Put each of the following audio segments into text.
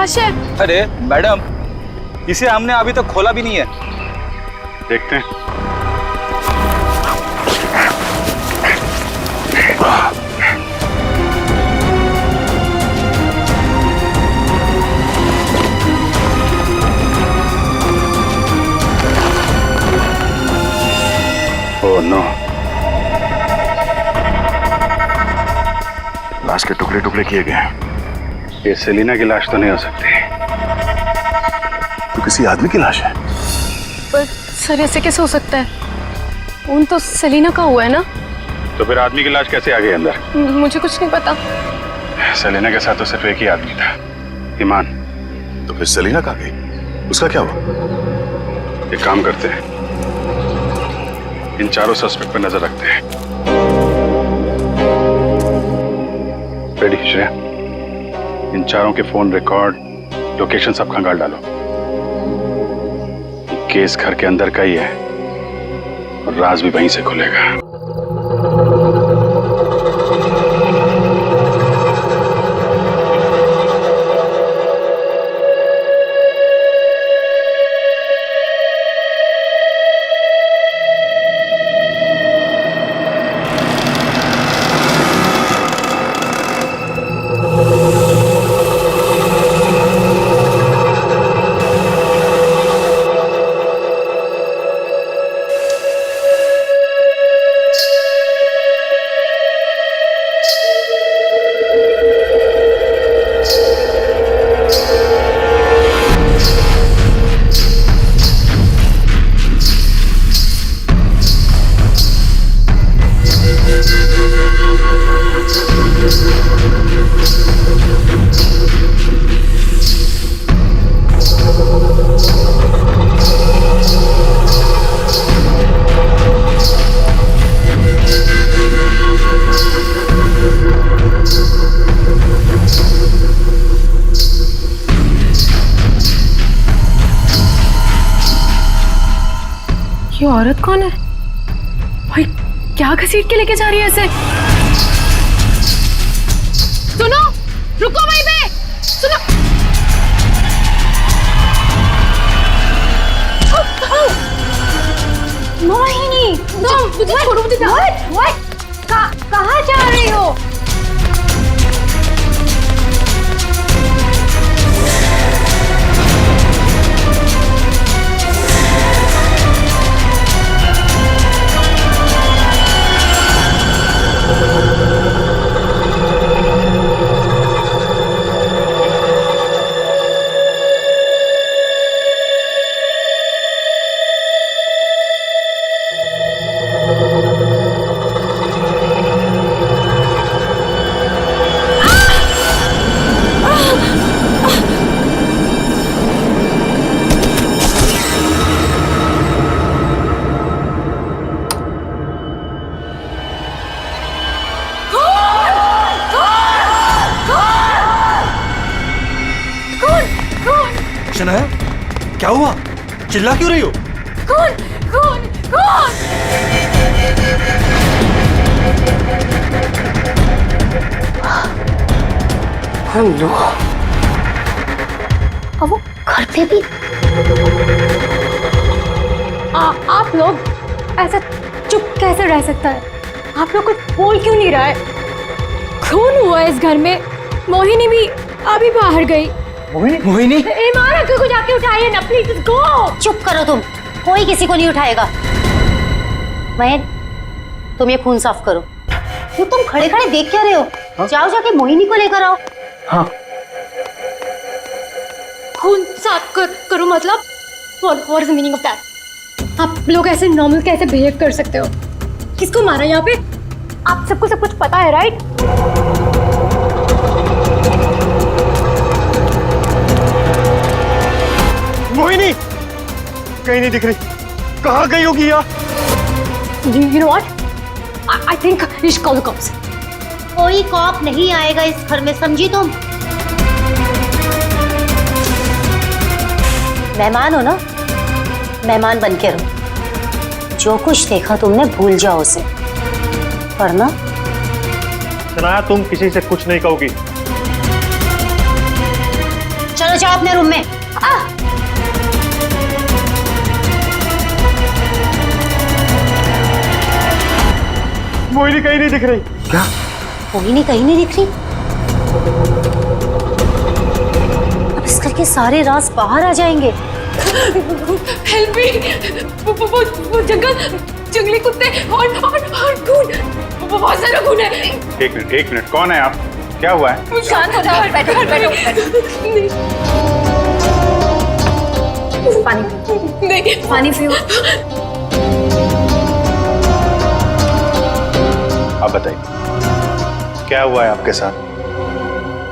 लाश है। अरे मैडम, इसे हमने अभी तक खोला भी नहीं है। देखते हैं। ओह नो, लाश के टुकड़े टुकड़े किए गए हैं। ये सेलिना की लाश तो नहीं हो सकती, तो किसी आदमी की लाश है। पर सर ऐसे कैसे हो सकता है? खून तो सेलिना का हुआ है ना। तो फिर आदमी की लाश कैसे आ गई अंदर? मुझे कुछ नहीं पता। सेलिना के साथ तो सिर्फ एक ही आदमी था, ईमान। तो फिर सेलिना कहाँ गई? उसका क्या हुआ? एक काम करते हैं, इन चारों सस्पेक्ट पर नजर रखते हैं। रेडी श्रेया, इन चारों के फोन रिकॉर्ड, लोकेशन सब खंगाल डालो। केस घर के अंदर का ही है और राज भी वहीं से खुलेगा। ये औरत कौन है भाई? क्या घसीट के लेके जा रही है ऐसे? सुनो, रुको वहीं पे। सुनो, मोहिनी, तुम मुझे छोड़ो, मुझे कहाँ जा रही हो? शनाया, क्या हुआ? चिल्ला क्यों रही हो? कौन कौन कौन? हेलो, अब वो घर पे भी? आप लोग ऐसा चुप कैसे रह सकता है? आप लोग कुछ बोल क्यों नहीं रहा है? खून हुआ इस घर में। मोहिनी भी अभी बाहर गई। मोहिनी? ईमान अंकल को जाके उठाइए ना प्लीज, गो। चुप करो तुम, कोई किसी को नहीं उठाएगा। मयन, तुम ये खून साफ करो। तो तुम खड़े खड़े देख क्या रहे हो? हाँ? जाओ जाके मोहिनी को लेकर आओ। हाँ। खून साफ करो मतलब? What is the meaning of that? आप लोग ऐसे नॉर्मल कैसे बिहेव कर सकते हो? किसको मारा यहाँ पे? आप सबको सब कुछ पता है, राइट? मोहिनी कहीं नहीं दिख रही। कहाँ गई होगी यार? You know what? I think you should call the cops. कोई कॉप नहीं आएगा इस घर में, समझी तुम? मेहमान हो ना, मेहमान बन के रहो। जो कुछ देखा तुमने भूल जाओ उसे, वरना शनाया तुम किसी से कुछ नहीं कहोगी। चलो जाओ अपने रूम में। मोहिनी कहीं नहीं दिख रही। क्या? मोहिनी कहीं नहीं दिख रही। अब इस घर के सारे राज बाहर आ जाएंगे। हेल्प मी, वो जंगली कुत्ते और खून, वो बहुत सारा खून है। एक मिनट, कौन है आप? क्या हुआ है? शांत हो जाओ, बैठो। पानी पियो। आप बताइए, क्या हुआ है आपके साथ?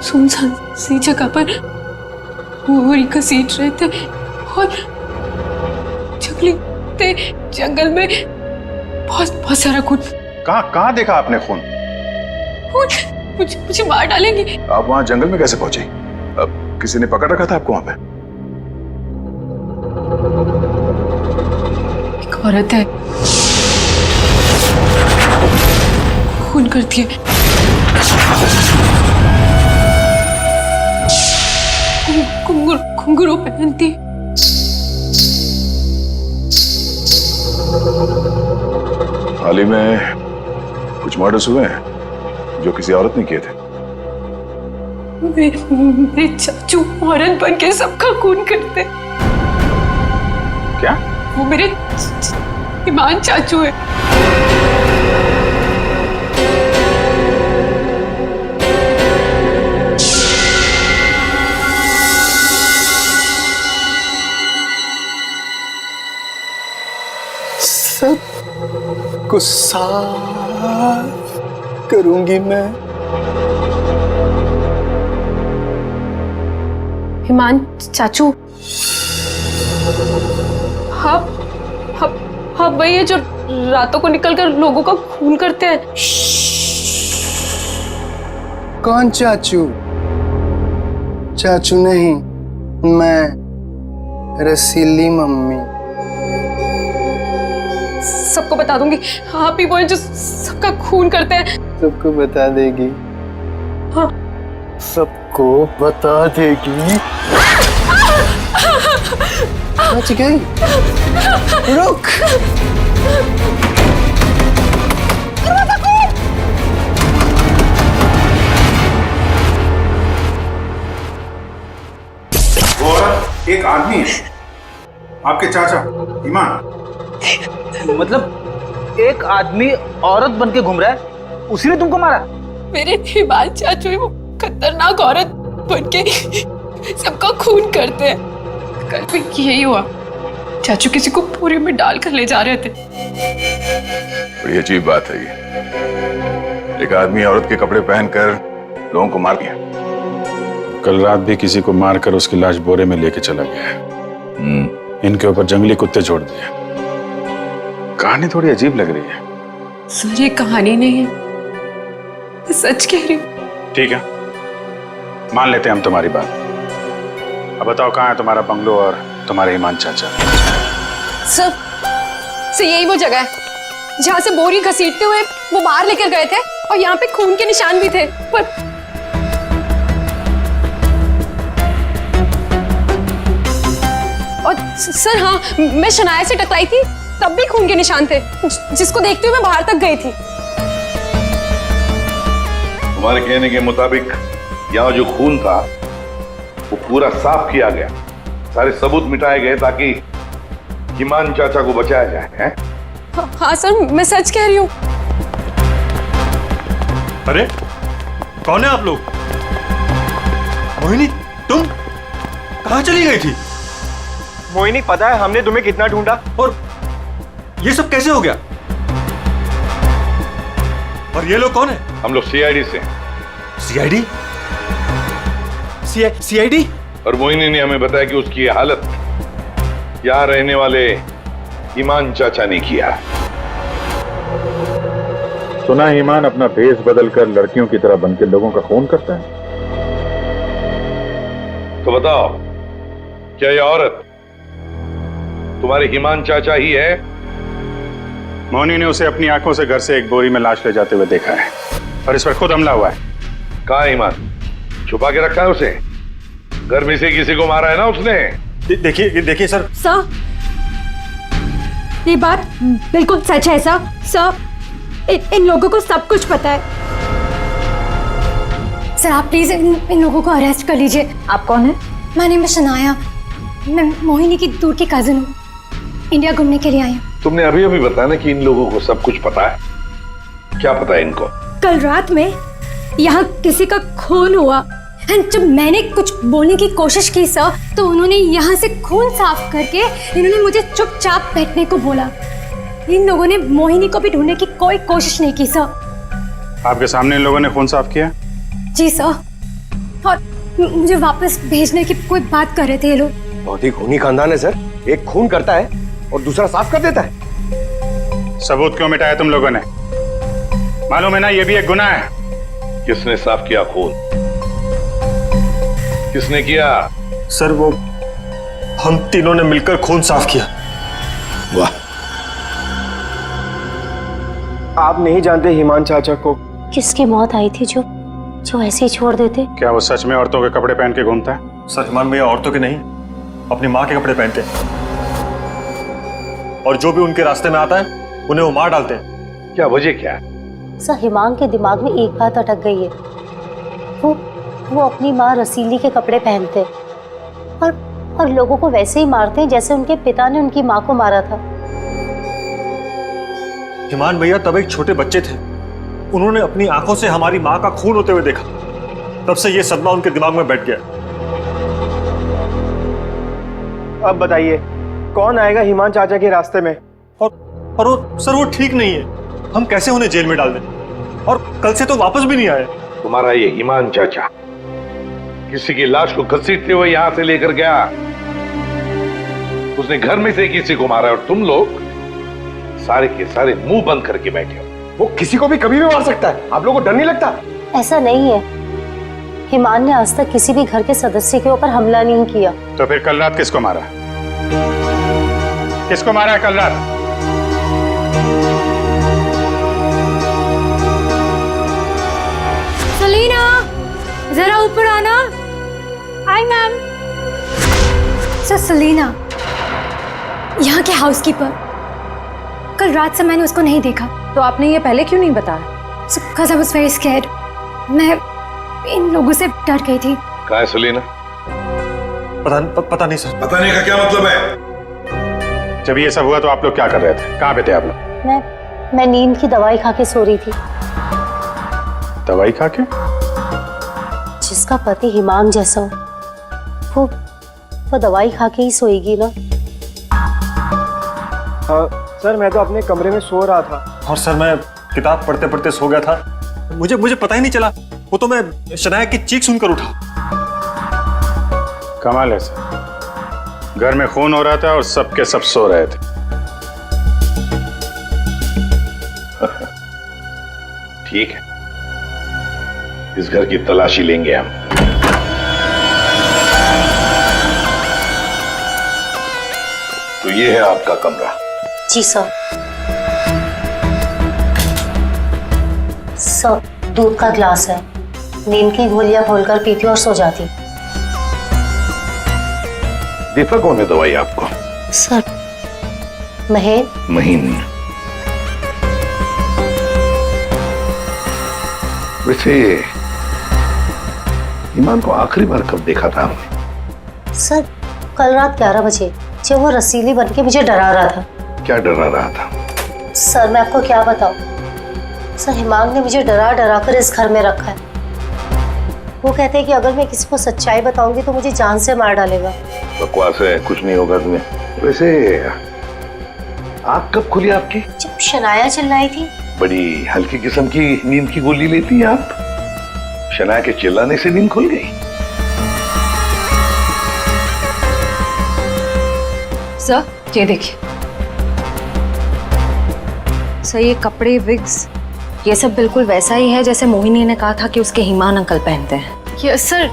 सुनसान सी जगह पर बोरी घसीट रहे थे और जंगल में बहुत सारा खून। कहाँ देखा आपने खून? मुझे मार डालेंगे। आप वहाँ जंगल में कैसे पहुंचे? अब किसी ने पकड़ रखा था आपको वहाँ पे? एक औरत है, खून करती है। घुंघरू पहनती है। हाल ही में कुछ मर्डर्स हुए हैं जो किसी औरत ने किए थे। मेरे चाचू औरत बन के सबका खून करते। क्या? वो मेरे ईमान चाचू है। को साफ करूंगी मैं। ईमान चाचू, हाँ वही है जो रातों को निकलकर लोगों का खून करते हैं। कौन चाचू? चाचू नहीं, मैं रसीली मम्मी। सबको बता दूंगी, आप ही वो हैं जो सबका खून करते हैं। सबको बता देगी? हाँ। सबको बता देगी? बच गई। रुक। वो औरत एक आदमी है, आपके चाचा ईमान। मतलब एक आदमी औरत बन के घूम रहा है, उसी ने तुमको मारा? मेरे ईमान चाचू ही वो खतरनाक औरत बन के सबका खून करते हैं। कल भी यही हुआ, चाचू किसी को बोरी में डालकर ले जा रहे थे। बड़ी अजीब बात है ये। एक आदमी औरत के कपड़े पहनकर लोगों को मार दिया। कल रात भी किसी को मारकर उसकी लाश बोरे में लेके चला गया। इनके ऊपर जंगली कुत्ते छोड़ दिए। कहानी थोड़ी अजीब लग रही है। सर ये कहानी नहीं है, मैं सच कह रही हूँ। ठीक है, मान लेते हैं हम तुम्हारी बात। अब बताओ, कहाँ है तुम्हारा बंगलो और तुम्हारे ईमान चाचा? सर यही वो जगह है जहाँ से बोरी घसीटते हुए वो बाहर लेकर गए थे और यहाँ पे खून के निशान भी थे। पर और सर हाँ, मैं शनाया से टकराई थी, तब भी खून के निशान थे, जिसको देखते हुए मैं बाहर तक गई थी। तुम्हारे कहने के मुताबिक यहाँ जो खून था वो पूरा साफ किया गया, सारे सबूत मिटाए गए ताकि ईमान चाचा को बचाया जाए, हैं? हाँ सर, मैं सच कह रही हूँ। अरे कौन है आप लोग? मोहिनी, तुम कहाँ चली गई थी? मोहिनी, पता है हमने तुम्हें कितना ढूंढा और ये सब कैसे हो गया? और ये लोग कौन है? हम लोग सीआईडी से। सीआईडी? सीआईडी? और मोहिनी ने हमें बताया कि उसकी ये हालत यहाँ रहने वाले ईमान चाचा ने किया। सुना ईमान अपना भेष बदलकर लड़कियों की तरह बनकर लोगों का खून करता है। तो बताओ, क्या ये औरत तुम्हारे ईमान चाचा ही है? मोहिनी ने उसे अपनी आंखों से घर से एक बोरी में लाश ले जाते हुए देखा है और इस पर खुद हमला हुआ है। कहाँ है ईमान? छुपा के रखा है उसे? गर्मी से किसी को मारा है ना उसने? देखिए सर। सर, ये बात बिल्कुल सच है सर। सर, इन लोगों को सब कुछ पता है। सर, आप प्लीज इन लोगों को अरेस्ट कर लीजिए। आप कौन है? My name is Shanaya. मैं मोहिनी की दूर की कजिन हूँ। इंडिया घूमने के लिए आई हूँ। तुमने अभी अभी बताया ना कि इन लोगों को सब कुछ पता है। क्या पता है इनको? कल रात में यहाँ किसी का खून हुआ। एंड जब मैंने कुछ बोलने की कोशिश की सर, तो उन्होंने यहाँ से खून साफ करके इन्होंने मुझे चुपचाप बैठने को बोला। इन लोगों ने मोहिनी को भी ढूंढने की कोई कोशिश नहीं की सर। आपके सामने इन लोगों ने खून साफ किया? जी सर, और मुझे वापस भेजने की कोई बात कर रहे थे ये लोग। बहुत ही खूनी खानदान है सर। एक खून करता है और दूसरा साफ कर देता है। सबूत क्यों मिटाया तुम लोगों ने? मालूम है ना ये भी एक गुनाह है। किसने साफ किया खून? किसने किया? सर, वो हम तीनों ने मिलकर खून साफ किया। वाह, आप नहीं जानते हिमान चाचा को? किसकी मौत आई थी जो ऐसे ही छोड़ देते? क्या वो सच में औरतों के कपड़े पहन के घूमता है? सर, हिमान भैया औरतों के नहीं, अपनी माँ के कपड़े पहनते हैं। और जो भी उनके रास्ते में आता है उन्हें वो मार डालते हैं। क्या वजह क्या है? सर, हिमांग के दिमाग में एक बात अटक गई है। वो अपनी माँ रसीली के कपड़े पहनते और लोगों को वैसे ही मारते हैं जैसे उनके पिता ने उनकी माँ को मारा था। हिमान भैया तब एक छोटे बच्चे थे। उन्होंने अपनी आंखों से हमारी माँ का खून होते हुए देखा। तब से ये सदमा उनके दिमाग में बैठ गया। अब बताइए, कौन आएगा हिमान चाचा के रास्ते में? और वो सर, वो ठीक नहीं है। हम कैसे उन्हें जेल में डाल दें? और कल से तो वापस भी नहीं आए। तुम्हारा ये हिमान चाचा किसी की लाश को घसीटते हुए यहां से लेकर गया। उसने घर में से किसी को मारा और तुम लोग सारे के सारे मुंह बंद करके बैठे हो। वो किसी को भी कभी भी मार सकता है। आप लोगों को डर नहीं लगता? ऐसा नहीं है। हिमान ने आज तक किसी भी घर के सदस्य के ऊपर हमला नहीं किया। तो फिर कल रात किसको मारा? किसको मारा है कल रात? सलीना, जरा ऊपर आना। Hi ma'am. सर, सलीना यहाँ के हाउसकीपर। कल रात से मैंने उसको नहीं देखा। तो आपने ये पहले क्यों नहीं बताया? Because I was very scared. मैं इन लोगों से डर गई थी। कहाँ है सलीना? पता नहीं सर। पता नहीं का क्या मतलब है? जब ये सब हुआ तो आप लोग क्या कर रहे थे? कहाँ पे थे आप लोग? मैं नींद की दवाई खा के सो रही थी। दवाई खा के? जिसका पति हिमांग जैसा हो, वो दवाई खा के ही सोएगी ना। सर, मैं तो अपने कमरे में सो रहा था। और सर, मैं किताब पढ़ते पढ़ते सो गया था। मुझे पता ही नहीं चला। वो तो मैं शनाया की चीख सुनकर उठा। कमाल है सर, घर में खून हो रहा था और सबके सब सो रहे थे। ठीक है, इस घर की तलाशी लेंगे हम। तो ये है आपका कमरा। जी सर। सर, दूध का ग्लास है। नींद की गोलियां घोलकर पीती और सो जाती। देता कौन है दवाई आपको? सर, महेन। महीन। वैसे ईमान को आखिरी बार कब देखा था आपने? सर, कल रात 11 बजे जब वो रसीली बन के मुझे डरा रहा था। क्या डरा रहा था? सर, मैं आपको क्या बताऊं। सर, हिमांग ने मुझे डरा डरा कर इस घर में रखा है। वो कहते हैं कि अगर मैं किसी को सच्चाई बताऊंगी तो मुझे जान से मार डालेगा। बकवास है, कुछ नहीं होगा तुम्हें। वैसे आँख कब खुली आपकी? जब शनाया चिल्लाई थी। बड़ी हल्की किस्म की नींद की गोली लेती हैं आप। शनाया के चिल्लाने से नींद खुल गई? सर, ये देखिए सर, ये कपड़े, विग्स, ये सब बिल्कुल वैसा ही है जैसे मोहिनी ने कहा था कि उसके हिमान अंकल पहनते हैं। यस सर,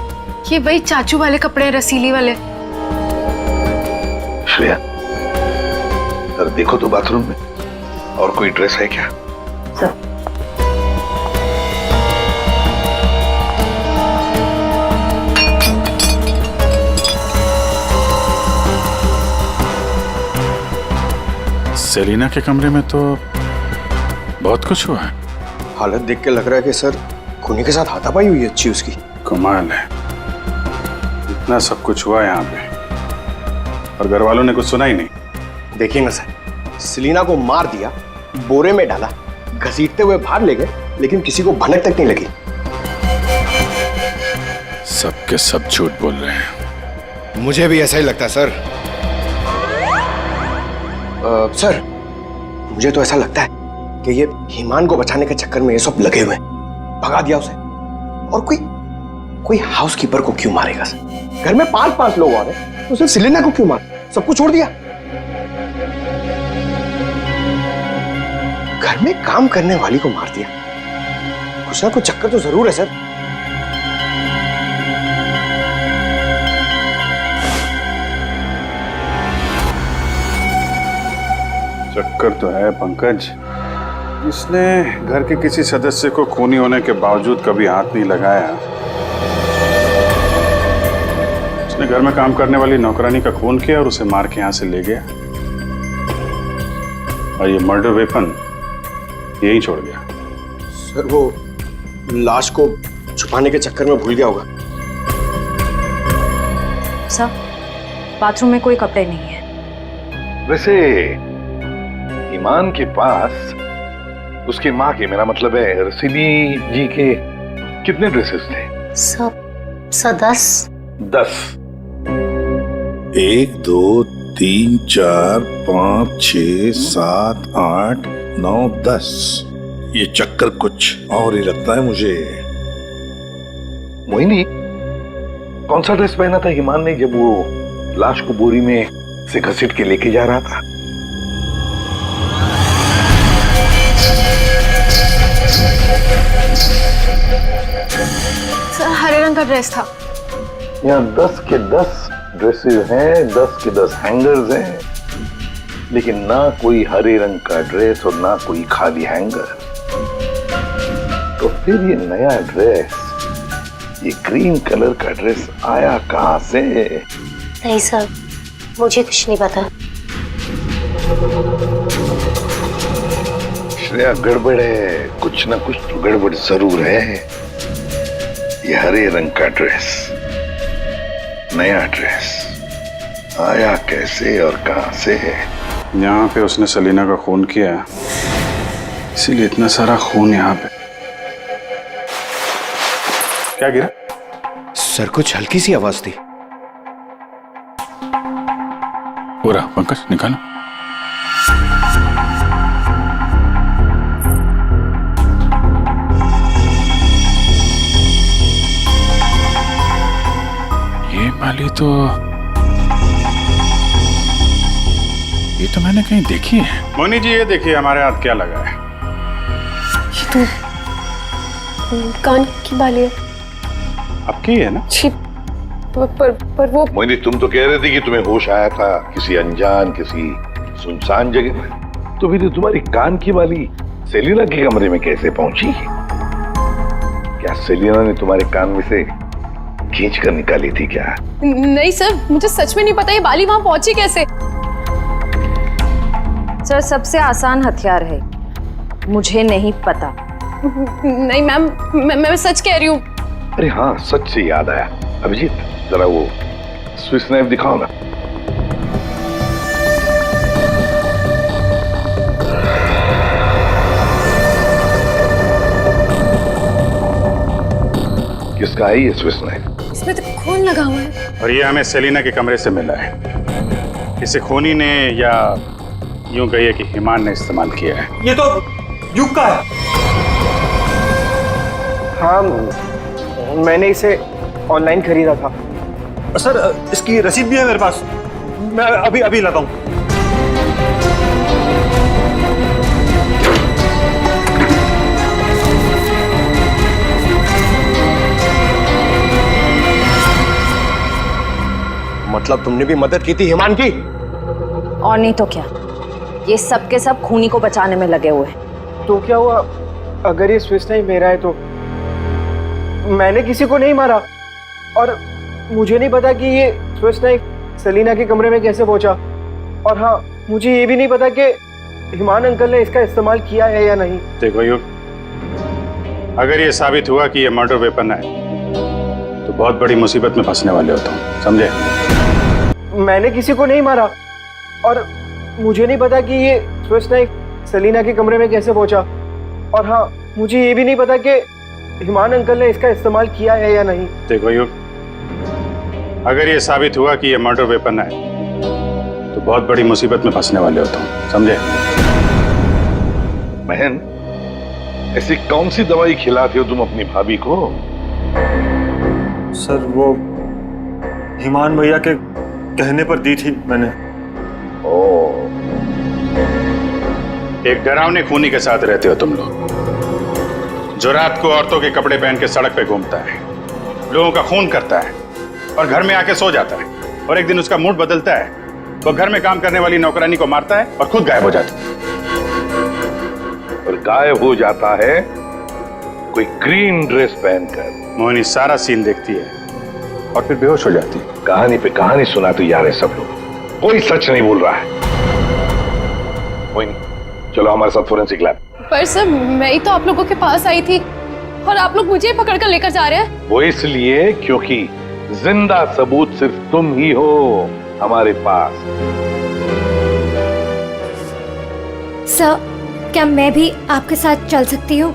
ये वही चाचू वाले कपड़े, रसीली वाले। श्रेया, सर देखो तो बाथरूम में और कोई ड्रेस है क्या? सर, सेलिना के कमरे में तो बहुत कुछ हुआ है। हालत देख के लग रहा है कि सर खूनी के साथ हाथापाई हुई है अच्छी उसकी। कमाल है, इतना सब कुछ हुआ यहाँ पे और घर वालों ने कुछ सुना ही नहीं। देखिए ना सर, सेलिना को मार दिया, बोरे में डाला, घसीटते हुए बाहर ले गए, लेकिन किसी को भनक तक नहीं लगी। सब के सब झूठ बोल रहे हैं। मुझे भी ऐसा ही लगता है सर। सर मुझे तो ऐसा लगता है कि ये ईमान को बचाने के चक्कर में ये सब लगे हुए हैं। भगा दिया उसे, और कोई हाउसकीपर को क्यों मारेगा सर? घर में 5-5 लोग और हैं, तो सिर्फ सेलिना को क्यों मार? सबको छोड़ दिया। घर में काम करने वाली को मार दिया। कुछ ना कुछ चक्कर तो जरूर है सर। चक्कर तो है पंकज। इसने घर के किसी सदस्य को खूनी होने के बावजूद कभी हाथ नहीं लगाया। उसने घर में काम करने वाली नौकरानी का खून किया और उसे मार के यहां से ले गया, और ये मर्डर वेपन यहीं छोड़ गया। सर वो लाश को छुपाने के चक्कर में भूल गया होगा। सर, बाथरूम में कोई कपड़े नहीं है। वैसे ईमान के पास उसकी माँ के, मेरा मतलब है रसीली जी के, कितने ड्रेसेस थे? सब 10। 10। 1 2 3 4 5 6 7 8 9 10। ये चक्कर कुछ और ही लगता है मुझे। मोहिनी, कौन सा ड्रेस पहना था ईमान ने जब वो लाश को बोरी में से घसीट के लेके जा रहा था? सर हरे रंग का ड्रेस था। यहाँ 10 के 10 ड्रेसेस हैं, 10 के 10 हैंगर्स हैं, लेकिन ना कोई हरे रंग का ड्रेस और ना कोई खाली हैंगर। तो फिर ये नया ड्रेस, ये ग्रीन कलर का ड्रेस आया कहाँ से? नहीं सर, मुझे कुछ नहीं पता। श्रेया, गड़बड़ है, कुछ ना कुछ तो गड़बड़ जरूर है। ये हरे रंग का ड्रेस, नया ड्रेस आया कैसे और कहां से है? यहाँ पे उसने सेलिना का खून किया, इसीलिए इतना सारा खून यहाँ पे। क्या गिरा? सर कुछ हल्की सी आवाज थी। पूरा पंकज निकालो। ये माली तो मैंने कहीं देखी है। मोनी जी, ये देखिए हमारे हाथ क्या लगा है। ये तो कान की बाली है। आपकी है ना? छी, पर वो मोहिनी, तुम तो कह रहे थे कि तुम्हें होश आया था किसी अनजान, किसी सुनसान जगह में, तो फिर तुम्हारी कान की बाली सेलिना के कमरे में कैसे पहुंची? क्या सेलिना ने तुम्हारे कान में से खींच कर निकाली थी क्या? नहीं सर, मुझे सच में नहीं पता ये बाली वहां पहुंची कैसे। सर, सबसे आसान हथियार है, मुझे नहीं पता। नहीं मैम, मैं सच कह रही हूँ। अरे हाँ, सच से याद आया, अभिजीत जरा वो स्विस नाइफ दिखाओ ना। किसका है ये स्विस नाइफ? इसमें तो खून लगा हुआ है। और ये हमें सेलिना के कमरे से मिला है। किसी खूनी ने, या यूं कहिए कि ईमान ने इस्तेमाल किया है। ये तो युग का है। हाँ, मैंने इसे ऑनलाइन खरीदा था। सर इसकी रसीद भी है मेरे पास, मैं अभी लाता हूँ। मतलब तुमने भी मदद की थी ईमान की? और नहीं तो क्या, ये सब के सब खूनी को बचाने में लगे हुए हैं। तो क्या हुआ अगर ये स्विस नाइफ मेरा है? तो मैंने किसी को नहीं मारा, और मुझे नहीं पता कि ये स्विस नाइफ सेलिना के कमरे में कैसे पहुंचा। और हाँ, मुझे ये भी नहीं पता कि हिमान अंकल ने इसका इस्तेमाल किया है या नहीं। देखो युग, अगर ये साबित हुआ कि ये मर्डर वेपन है तो बहुत बड़ी मुसीबत में फंसने वाले हो तुम, समझे? मैंने किसी को नहीं मारा और मुझे नहीं पता कि ये स्विच नाइफ सेलिना के कमरे में कैसे पहुंचा। और हाँ, मुझे ये भी नहीं पता कि हिमान अंकल ने इसका इस्तेमाल किया है या नहीं। देखो युग, अगर ये साबित हुआ कि ये मर्डर वेपन है तो बहुत बड़ी मुसीबत में फंसने वाले हो तुम, समझे? बहन, ऐसी कौन सी दवाई खिलाते हो तुम अपनी भाभी को? सर वो हिमान भैया के कहने पर दी थी मैंने। ओह, एक डरावने खूनी के साथ रहते हो तुम लोग, जो रात को औरतों के कपड़े पहन के सड़क पे घूमता है, लोगों का खून करता है और घर में आके सो जाता है, और एक दिन उसका मूड बदलता है, वो घर में काम करने वाली नौकरानी को मारता है और खुद गायब हो जाता है। और गायब हो जाता है कोई ग्रीन ड्रेस पहनकर। मोहिनी सारा सीन देखती है और फिर बेहोश हो जाती है। कहानी पे कहानी सुनाते जा रहे सब लोग, कोई सच नहीं बोल रहा है। मोहिनी, चलो हमारे साथ फोरेंसिक लैब। पर सर मैं ही तो आप लोगों के पास आई थी और आप लोग मुझे पकड़ कर लेकर जा रहे हैं। वो इसलिए क्योंकि जिंदा सबूत सिर्फ तुम ही हो हमारे पास। सर, क्या मैं भी आपके साथ चल सकती हूँ?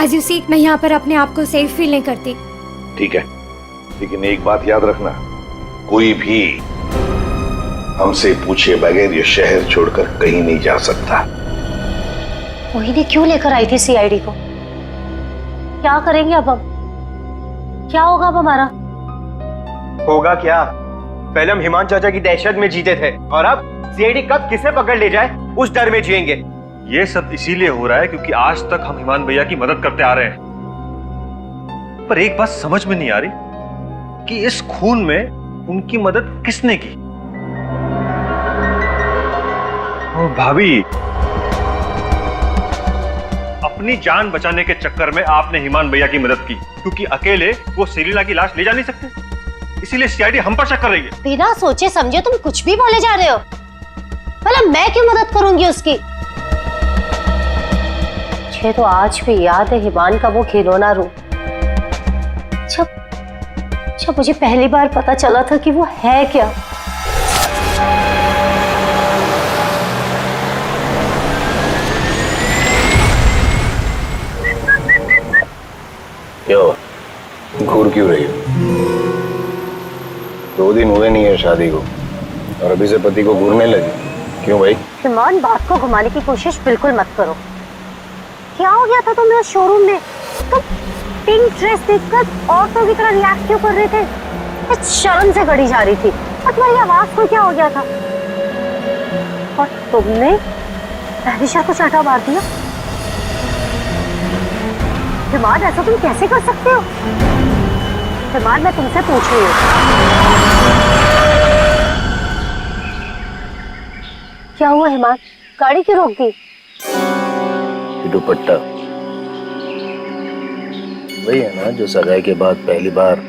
एज यू सी, मैं यहाँ पर अपने आप को सेफ फील नहीं करती। ठीक है, लेकिन एक बात याद रखना, कोई भी हमसे पूछे बगैर ये शहर छोड़कर कहीं नहीं जा सकता। मोहिनी क्यों लेकर आई थी सीआईडी को? क्या करेंगे अब हम? क्या होगा अब हमारा? होगा क्या? पहले हम हिमान चाचा की दहशत में जीते थे और अब सीआईडी कब किसे पकड़ ले जाए उस डर में जिएंगे। ये सब इसीलिए हो रहा है क्योंकि आज तक हम हिमान भैया की मदद करते आ रहे हैं। पर एक बात समझ में नहीं आ रही कि इस खून में उनकी मदद किसने की। ओ भाभी, अपनी जान बचाने के चक्कर में आपने हिमान भैया की मदद की क्योंकि अकेले वो सेलिना की लाश ले जा नहीं सकते, इसीलिए सीआईडी हम पर शक कर रही है। बिना सोचे समझे तुम कुछ भी बोले जा रहे हो। भला मैं क्यों मदद करूंगी उसकी? मुझे तो आज भी याद है हिमान का वो खिलौना रूप, जब मुझे पहली बार पता चला था कि वो है क्या। क्यों घूर क्यों रही हो? 2 दिन हुए नहीं है शादी को और अभी से पति को घूरने लगी, क्यों भाई? हिमान, बात को घुमाने की कोशिश बिल्कुल मत करो। क्या हो गया था तुम्हें उस शोरूम में? तुम पिंक ड्रेस देखकर औरतों की तरह रिएक्ट क्यों कर रहे थे? इस शर्म से गड़ी जा रही थी और तुम्हारी आवाज को क्या हो गया था? और तुमने तहरीशा को चाटा मार दिया। हिमान, ऐसा तुम कैसे कर सकते हो? हिमान, मैं तुमसे पूछ रही हूँ, क्या हुआ हिमान? गाड़ी क्यों रोक दी? दुपट्टा वही है ना जो सगाई के बाद पहली बार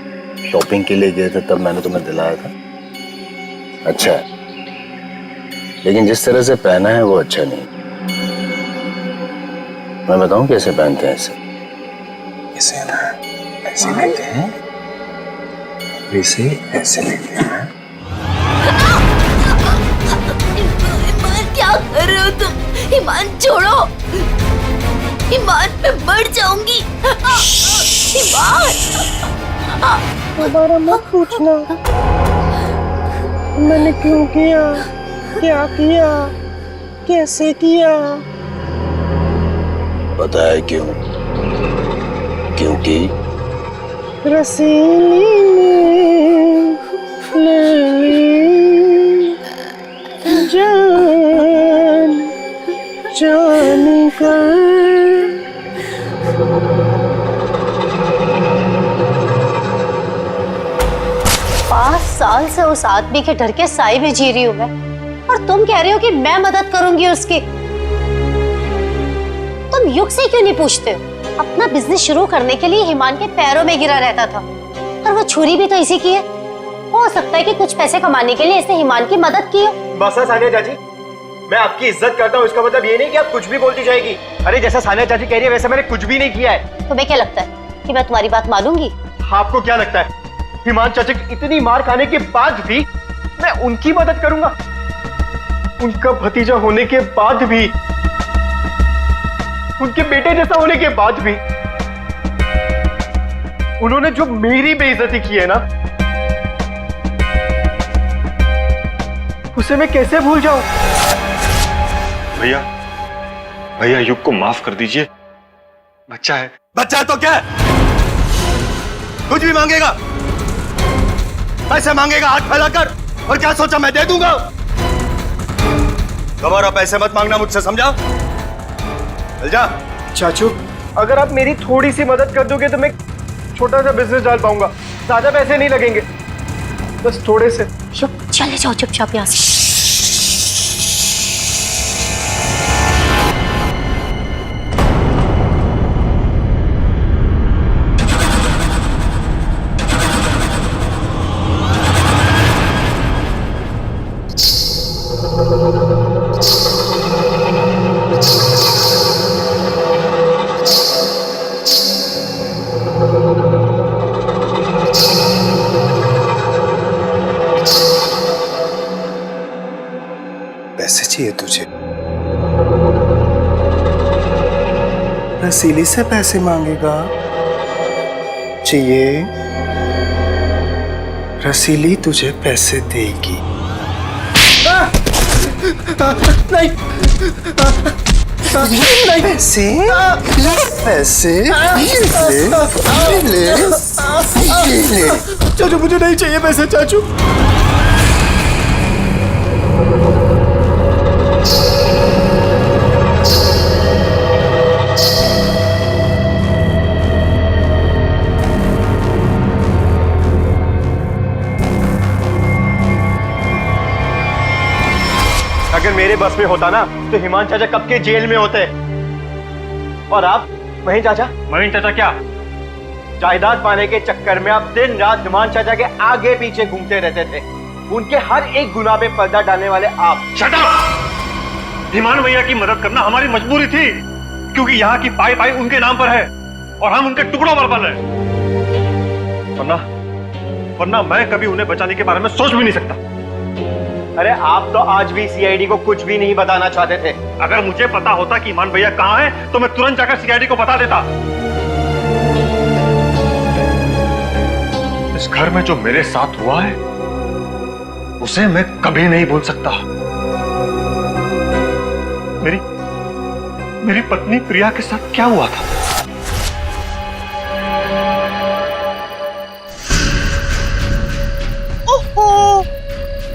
शॉपिंग के लिए गए थे, तब मैंने तुम्हें दिलाया था। अच्छा है, लेकिन जिस तरह से पहना है वो अच्छा नहीं। मैं बताऊं कैसे पहनते हैं इसे? इसे ना ऐसे लेते हैं, इसे ऐसे लेते हैं। ईमान, क्या कर रहे हो तुम? ईमान छोड़ो, ईमान मैं मर जाऊंगी। ईमान, दोबारा मत पूछना मैंने क्यों किया, क्या किया, कैसे किया। पता है क्यों? क्योंकि रसीली ले जान जान कर। 5 साल से उस आदमी के डर के साए में जी रही हूँ मैं, और तुम कह रहे हो कि मैं मदद करूंगी उसकी। तुम युग से क्यों नहीं पूछते हो? अपना बिजनेस शुरू करने के लिए हिमान के पैरों में गिरा रहता था, और वो छुरी भी तो इसी की है। हो सकता है कि कुछ पैसे कमाने के लिए इसने हिमान की मदद की हो। बस है सानिया चाची, मैं आपकी इज्जत करता हूँ, इसका मतलब ये नहीं कि आप कुछ भी बोलती जाएगी। अरे जैसा सानिया चाची कह रही है वैसे मैंने कुछ भी नहीं किया है। तुम्हें क्या लगता है कि मैं तुम्हारी बात मानूंगी? आपको क्या लगता है हिमान चाचा की इतनी मार खाने के बाद भी मैं उनकी मदद करूंगा? उनका भतीजा होने के बाद भी, उनके बेटे जैसा होने के बाद भी उन्होंने जो मेरी बेइज्जती की है ना, उसे मैं कैसे भूल जाऊं? भैया भैया युग को माफ कर दीजिए, बच्चा है। बच्चा है तो क्या है? कुछ भी मांगेगा, पैसे मांगेगा हाथ फैलाकर, और क्या सोचा मैं दे दूंगा? दोबारा पैसे मत मांगना मुझसे, समझा? चल जा। चाचू अगर आप मेरी थोड़ी सी मदद कर दोगे तो मैं छोटा सा बिजनेस डाल पाऊंगा, ज्यादा पैसे नहीं लगेंगे, बस थोड़े से। चले जाओ चुपचाप यहाँ से। पैसे चाहिए तुझे? रसीली से पैसे मांगेगा? चाहिए? रसीली तुझे पैसे देगी। नहीं नहीं, पैसे पैसे ले ले। चाचू मुझे नहीं चाहिए पैसे चाचू। अगर मेरे बस में होता ना तो हिमान चाचा कब के जेल में होते। और आप महीन चाचा? महीन चाचा क्या? जायदाद पाने के चक्कर में आप दिन रात हिमान चाचा के आगे पीछे घूमते रहते थे, उनके हर एक गुनाह पे पर्दा डालने वाले आप। Shut up! हिमान भैया की मदद करना हमारी मजबूरी थी, क्योंकि यहाँ की पाई पाई उनके नाम पर है और हम उनके टुकड़ों पर पल रहे। वरना मैं कभी उन्हें बचाने के बारे में सोच भी नहीं सकता। अरे आप तो आज भी सीआईडी को कुछ भी नहीं बताना चाहते थे। अगर मुझे पता होता कि ईमान भैया कहाँ है तो मैं तुरंत जाकर सीआईडी को बता देता। इस घर में जो मेरे साथ हुआ है उसे मैं कभी नहीं भूल सकता। मेरी पत्नी प्रिया के साथ क्या हुआ था? ओहो,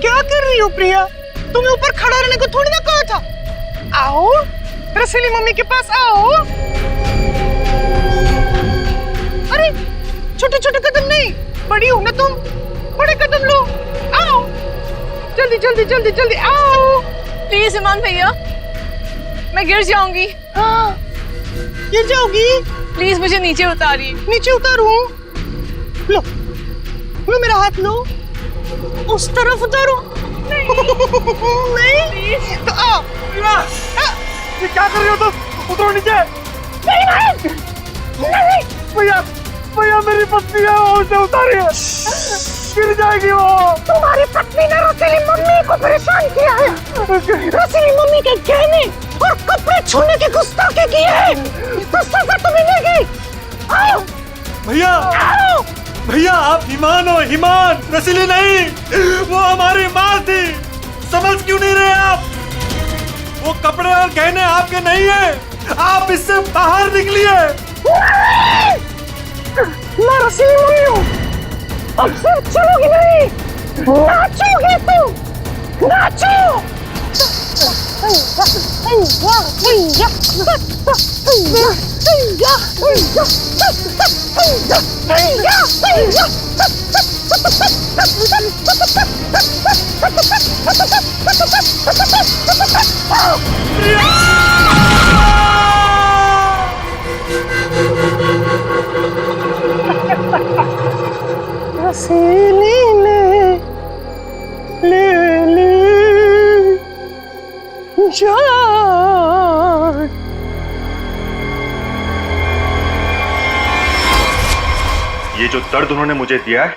क्या कर रही हो प्रिया? तुम्हें ऊपर खड़ा रहने को थोड़ी ना कहा था। आओ रसीली मम्मी के पास आओ। अरे छोटे छोटे कदम नहीं, बड़ी हो ना तुम, बड़े कदम लो। आओ जल्दी जल्दी जल्दी जल्दी आओ। प्लीज ईमान भैया, मैं गिर जाऊंगी। हाँ गिर जाओगी? प्लीज मुझे नीचे उतारिए। नीचे उतारूं? लो लो मेरा हाथ लो, उस तरफ उतारो। नहीं तो आओ। ये क्या कर रही हो तुम? उतरो नीचे। नहीं भैया भैया मेरी पत्नी है, वो उसे उतारिए, गिर जाएगी वो। तुम्हारी पत्नी ने रसीली मम्मी को परेशान किया है। रसीली मम्मी के गहने और कपड़े छूने की गुस्ताखी की है, तो सजा तो मिलेगी। आओ भैया। आओ भैया आप ईमान हो, ईमान, रसीली नहीं। वो हमारी माँ थी, समझ क्यों नहीं रहे आप? वो कपड़े और गहने आपके नहीं है, आप इससे बाहर निकलिए। मैं रसीली मम्मी हूँ, अब सिर्फ चलोगी नहीं, नाचोगे तुम, नाचो। रसीली ले ले ले ये जो दर्द उन्होंने मुझे दिया है,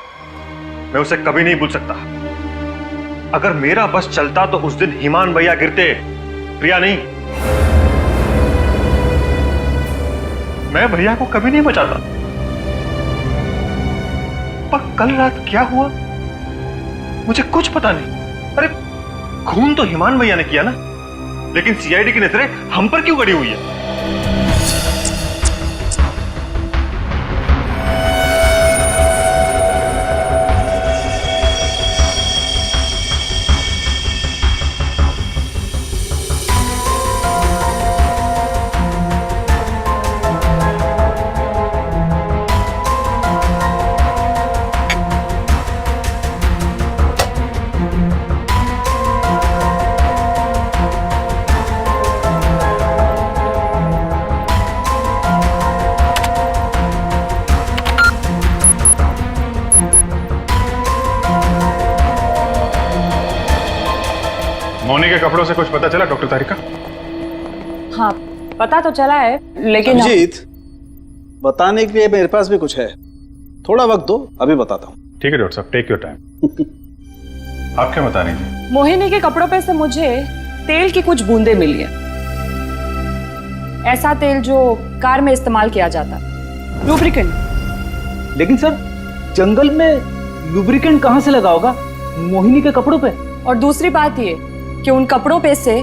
मैं उसे कभी नहीं भूल सकता। अगर मेरा बस चलता तो उस दिन ईमान भैया गिरते, प्रिया नहीं। मैं भैया को कभी नहीं बचाता। पर कल रात क्या हुआ मुझे कुछ पता नहीं। अरे खून तो ईमान भैया ने किया ना, लेकिन सीआईडी की नजरें हम पर क्यों गड़ी हुई है? मोनी के कपड़ों से कुछ पता चला डॉक्टर तारिका? हाँ, पता तो चला है, लेकिन अभिजीत, बताने के लिए मेरे पास भी कुछ है। थोड़ा वक्त दो, अभी बताता हूँ। ठीक है डॉक्टर साहब, टेक योर टाइम। आप क्या बता रही थी? मोहिनी के कपड़ों पे से मुझे तेल की कुछ बूंदें मिली है। ऐसा तेल जो कार में इस्तेमाल किया जाता, लुब्रिकेंट। लेकिन सर, जंगल में लुब्रिकेंट कहाँ से लगा होगा मोहिनी के कपड़ों पे? और दूसरी बात ये कि उन कपड़ों पे से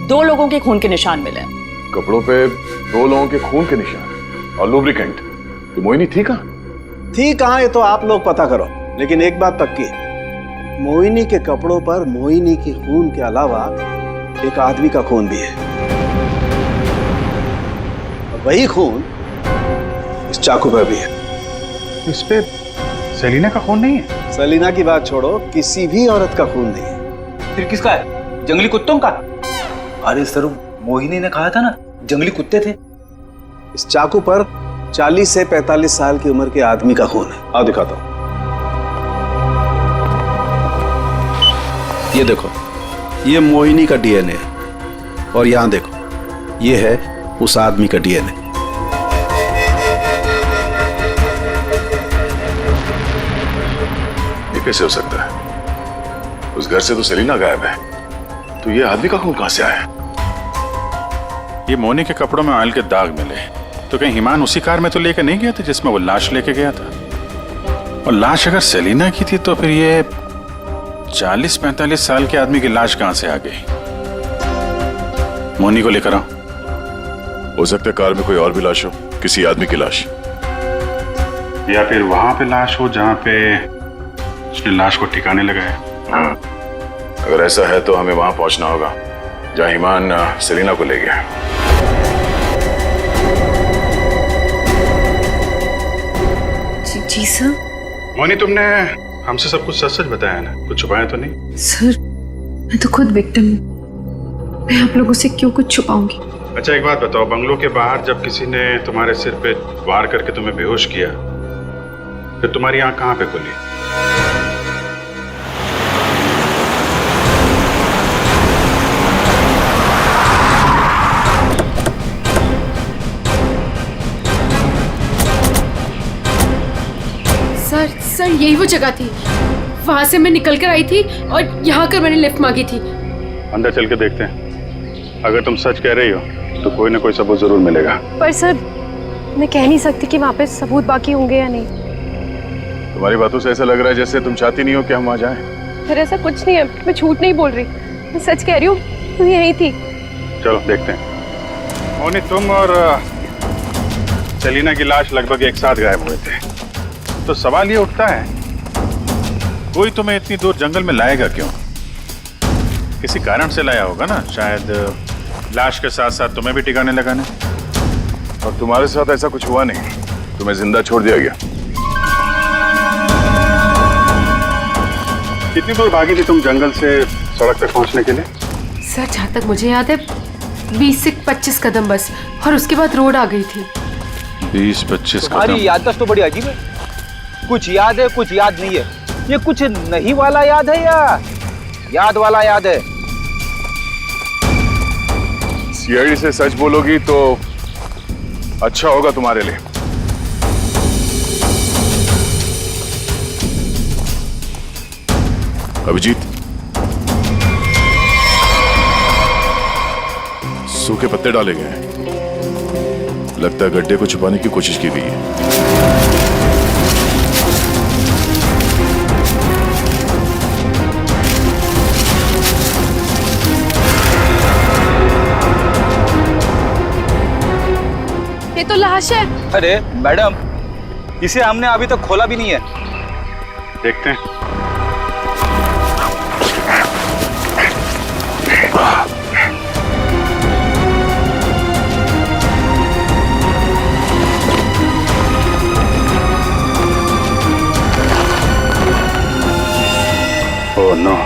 2 लोगों के खून के निशान मिले। कपड़ों पे 2 लोगों के खून के निशान और लुब्रिकेंट। तो मोहिनी थी कहाँ? थी कहाँ ये तो आप लोग पता करो, लेकिन एक बात पक्की है, मोहिनी के कपड़ों पर मोहिनी के खून के अलावा एक आदमी का खून भी है। और वही खून इस चाकू पर भी है। इस पे सेलिना का खून नहीं है? सेलिना की बात छोड़ो, किसी भी औरत का खून नहीं है। फिर किसका है? जंगली कुत्तों का? अरे सर, मोहिनी ने कहा था ना जंगली कुत्ते थे। इस चाकू पर 40 से 45 साल की उम्र के आदमी का खून है। आओ दिखाता हूं। ये देखो, ये मोहिनी का डीएनए है, और यहां देखो, ये है उस आदमी का डीएनए। ये कैसे हो सकता है? उस घर से तो सेलिना गायब है, तो ये आदमी का खून कहां से आया? ये मोनी के कपड़ों में ऑयल के दाग मिले, तो कहीं ईमान उसी कार में तो लेकर नहीं गया था जिसमें वो लाश लेके गया था? और लाश अगर सेलिना की थी तो फिर ये 40-45 साल के आदमी की लाश कहां से आ गई? मोनी को लेकर आओ। हो सकता है कार में कोई और भी लाश हो, किसी आदमी की लाश, या फिर वहां पे लाश हो जहां पे उसने लाश को ठिकाने लगाया। हाँ, अगर ऐसा है तो हमें वहां पहुंचना होगा जहां ईमान सेलिना को ले गया। जी सर। मोनी, तुमने हमसे सब कुछ सच सच बताया ना? कुछ छुपाया तो नहीं? सर, मैं तो खुद विक्टिम हूँ, मैं आप लोगों से क्यों कुछ छुपाऊंगी? अच्छा एक बात बताओ, बंगलों के बाहर जब किसी ने तुम्हारे सिर पे वार करके तुम्हें बेहोश किया, फिर तुम्हारी आंख कहां पे खुली? सर यही वो जगह थी, वहां से मैं निकल कर आई थी और यहाँ कर मैंने लिफ्ट मांगी थी। अंदर चल के देखते हैं, अगर तुम सच कह रही हो तो कोई ना कोई सबूत जरूर मिलेगा। पर सर, मैं कह नहीं सकती कि वहाँ पे सबूत बाकी होंगे या नहीं। तुम्हारी बातों से ऐसा लग रहा है जैसे तुम चाहती नहीं हो कि हम वहां जाएं। सर ऐसा कुछ नहीं है, मैं झूठ नहीं बोल रही, मैं सच कह रही हूँ, तू यही थी। चलो देखते हैं। मोनी, तुम और सेलिना की लाश लगभग एक साथ गायब हुए थे, तो सवाल ये उठता है, कोई तुम्हें इतनी दूर जंगल में लाएगा क्यों? किसी कारण से लाया होगा ना, शायद लाश के साथ साथ तुम्हें भी ठिकाने लगाने। और तुम्हारे साथ ऐसा कुछ हुआ नहीं, तुम्हें जिंदा छोड़ दिया गया। कितनी दूर भागी थी तुम जंगल से सड़क तक पहुंचने के लिए? सर जहाँ तक मुझे याद है 20 से 25 कदम बस, और उसके बाद रोड आ गई थी। 20-25 कदम? तुम्हारी याददाश्त तो बड़ी अजीब है, कुछ याद है कुछ याद नहीं है। ये कुछ नहीं वाला याद है या याद वाला याद है? सीआईडी से सच बोलोगी तो अच्छा होगा तुम्हारे लिए। अभिजीत, सूखे पत्ते डाले गए हैं। लगता है गड्ढे को छुपाने की कोशिश की गई है। ये तो लाश है। अरे मैडम, इसे हमने अभी तक खोला भी नहीं है। देखते हैं। ओह नो,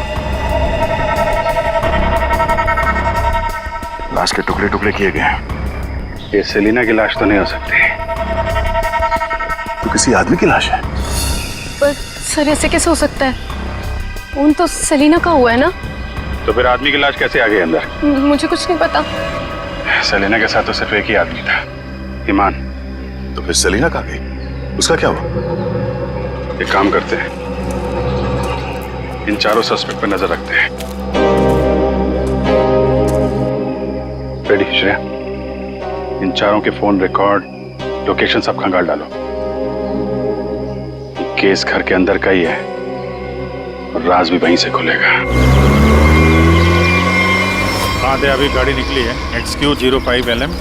लाश के टुकड़े टुकड़े किए गए हैं। ये सेलिना की लाश तो नहीं हो सकती। तो किसी आदमी की लाश है। पर सर ऐसे कैसे हो सकता है? खून तो सेलिना का हुआ है ना? तो फिर आदमी की लाश कैसे आ गई अंदर? मुझे कुछ नहीं पता। सेलिना के साथ तो सिर्फ एक ही आदमी था, ईमान। तो फिर सेलिना कहाँ गई? उसका क्या हुआ? एक काम करते हैं, इन चारों सस्पेक्ट पर नजर रखते हैं। रेडी श्रेया, इन चारों के फोन रिकॉर्ड, लोकेशन सब खंगाल डालो। केस घर के अंदर का ही है और राज भी वहीं से खुलेगा। हाँ दे, अभी गाड़ी निकली है XQ05LM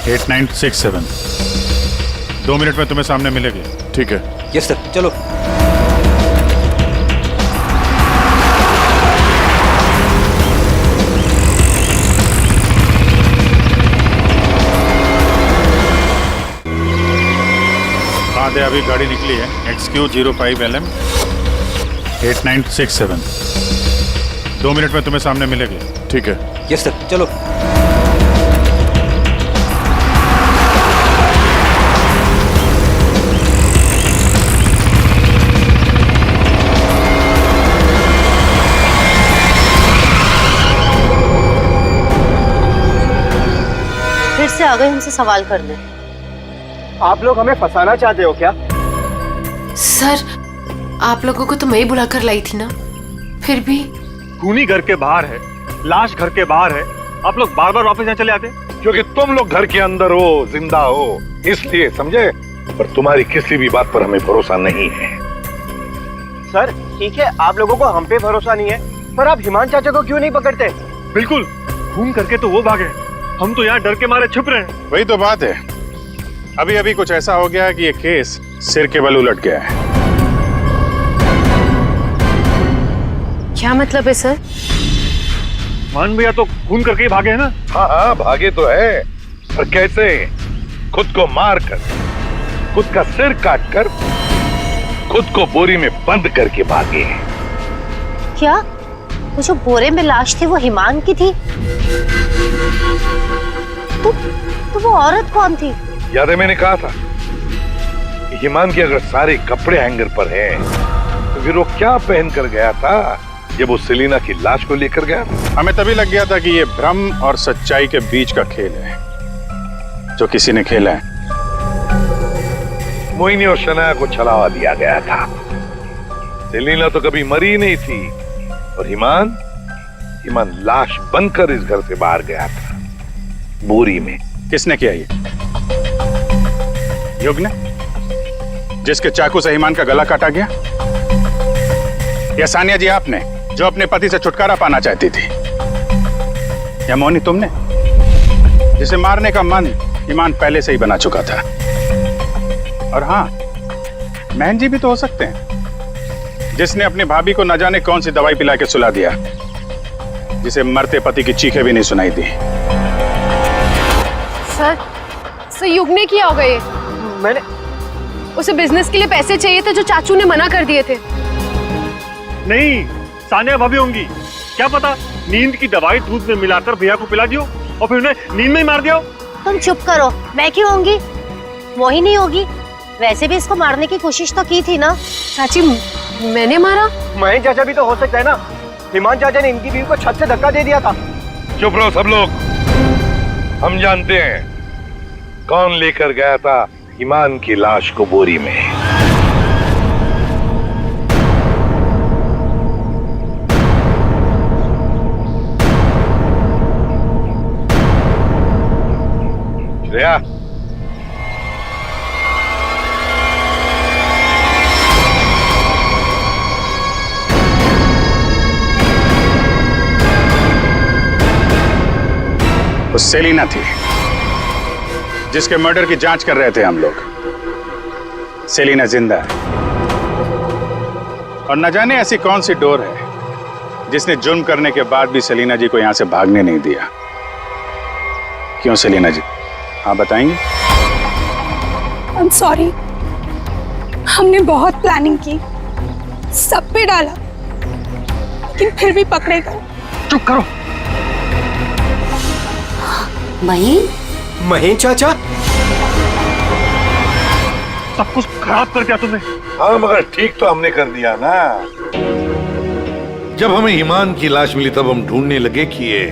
8967। 2 मिनट में तुम्हें सामने मिलेगी। ठीक है। यस सर, चलो। दे, अभी गाड़ी निकली है XQ05LM 8967। 2 मिनट में तुम्हें सामने मिलेगी। ठीक है। यस सर, चलो। फिर से आ गए हमसे सवाल करने। आप लोग हमें फंसाना चाहते हो क्या? सर, आप लोगों को तो मैं ही बुलाकर लाई थी ना, फिर भी। खूनी घर के बाहर है, लाश घर के बाहर है, आप लोग बार बार वापस यहाँ चले आते? क्योंकि तुम लोग घर के अंदर हो, जिंदा हो, इसलिए, समझे? पर तुम्हारी किसी भी बात पर हमें भरोसा नहीं है। सर ठीक है, आप लोगों को हम पे भरोसा नहीं है, पर आप हिमान चाचा को क्यों नहीं पकड़ते? बिल्कुल, खून करके तो वो भागे, हम तो यहाँ डर के मारे छुप रहे हैं। वही तो बात है, अभी अभी कुछ ऐसा हो गया है कि ये केस सिर के बल उलट गया है। क्या मतलब है सर? मान भैया तो खून करके ही भागे है ना? हाँ हाँ, भागे तो है, पर कैसे? खुद को मार कर, खुद का सिर काट कर, खुद को बोरी में बंद करके भागे। क्या वो जो बोरे में लाश थी वो हिमान की थी? तो वो औरत कौन थी? याद है मैंने कहा था कि हिमान के अगर सारे कपड़े हैंगर पर हैं, तो फिर वो क्या पहन कर गया था जब वो सेलिना की लाश को लेकर गया था? हमें तभी लग गया था कि ये भ्रम और सच्चाई के बीच का खेल है जो किसी ने खेला है। मोहिनी और शनाया को छलावा दिया गया था। सेलिना तो कभी मरी नहीं थी और हिमान लाश बनकर इस घर से बाहर गया था, बोरी में। किसने किया ये? युग ने, जिसके चाकू से हिमान का गला काटा गया? या सानिया जी आपने, जो अपने पति से छुटकारा पाना चाहती थी? या मोहिनी तुमने, जिसे मारने का मन हिमान पहले से ही बना चुका था? और हाँ, महन जी भी तो हो सकते हैं, जिसने अपनी भाभी को न जाने कौन सी दवाई पिला के सुला दिया, जिसे मरते पति की चीखें भी नहीं सुनाई दी। सर युग ने किया होगा ये। मैंने उसे बिजनेस के लिए पैसे चाहिए थे जो चाचू ने मना कर दिए थे। नहीं, सानिया भाभी होंगी, क्या पता नींद की दवाई दूध में मिलाकर भैया को पिला दियो और फिर उन्हें नींद में ही मार दिया। तुम चुप करो, मैं क्यों होंगी? मोहिनी होगी। वैसे भी इसको मारने की कोशिश तो की थी ना। चाची, मैंने मारा? महेश चाचा भी तो हो सकता है ना, हिमान चाचा ने इनकी बीवी को छत से धक्का दे दिया था। चुप रहो सब लोग। हम जानते हैं कौन लेकर गया था ईमान की लाश को बोरी में। श्रेया, वो सेलिना थी जिसके मर्डर की जांच कर रहे थे हम लोग। सेलिना जिंदा है और न जाने ऐसी कौन सी डोर है जिसने जुर्म करने के बाद भी सेलिना जी को यहां से भागने नहीं दिया। क्यों सेलिना जी, आप बताएंगे? I'm sorry, हमने बहुत प्लानिंग की, सब पे डाला, लेकिन फिर भी पकड़े गए। चुप करो। महीन चाचा, सब कुछ खराब कर दिया तुमने। हाँ मगर ठीक तो हमने कर दिया ना। जब हमें ईमान की लाश मिली तब हम ढूंढने लगे कि ये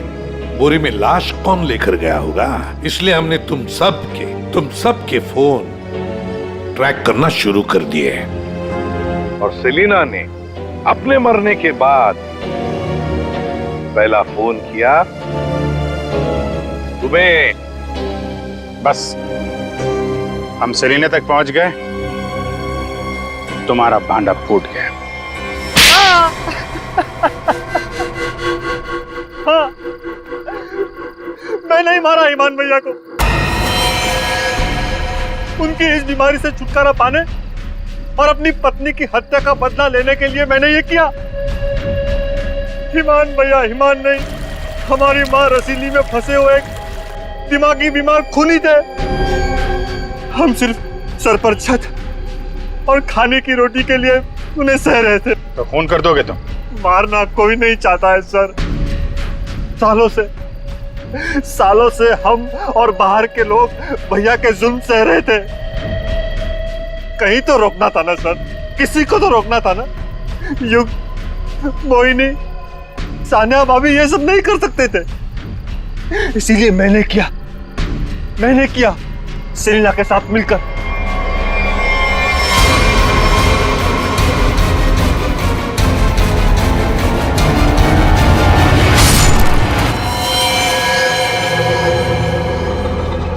बोरी में लाश कौन लेकर गया होगा। इसलिए हमने तुम सबके फोन ट्रैक करना शुरू कर दिए और सेलिना ने अपने मरने के बाद पहला फोन किया तुम्हें। बस हम सेलिना तक पहुंच गए, तुम्हारा भांडा फूट गया। हाँ, मैं नहीं मारा ईमान भैया को। उनकी इस बीमारी से छुटकारा पाने और अपनी पत्नी की हत्या का बदला लेने के लिए मैंने ये किया। ईमान भैया ईमान नहीं, हमारी माँ रसीली में फंसे हुए एक दिमागी बीमार खूनी थे। हम सिर्फ सर पर छत और खाने की रोटी के लिए उन्हें सह रहे थे। तो खून कर दोगे तुम? मारना कोई नहीं चाहता है सर। सालों से हम और बाहर के लोग भैया के जुल्म सह रहे थे। कहीं तो रोकना था ना सर, किसी को तो रोकना था ना। युग, मोहिनी, सानिया भाभी ये सब नहीं कर सकते थे, इसीलिए मैंने किया सेलिना के साथ मिलकर।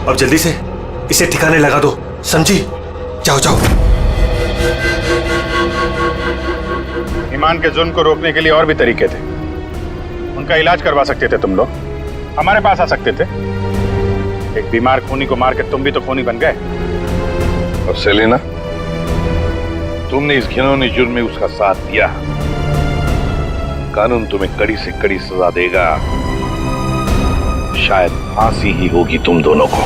अब जल्दी से इसे ठिकाने लगा दो, समझी? जाओ जाओ। ईमान के जुर्म को रोकने के लिए और भी तरीके थे। उनका इलाज करवा सकते थे तुम लोग, हमारे पास आ सकते थे। एक बीमार खूनी को मार के तुम भी तो खूनी बन गए। और सेलिना, तुमने इस घिनौने जुर्म में उसका साथ दिया। कानून तुम्हें कड़ी से कड़ी सजा देगा, शायद फांसी ही होगी तुम दोनों को।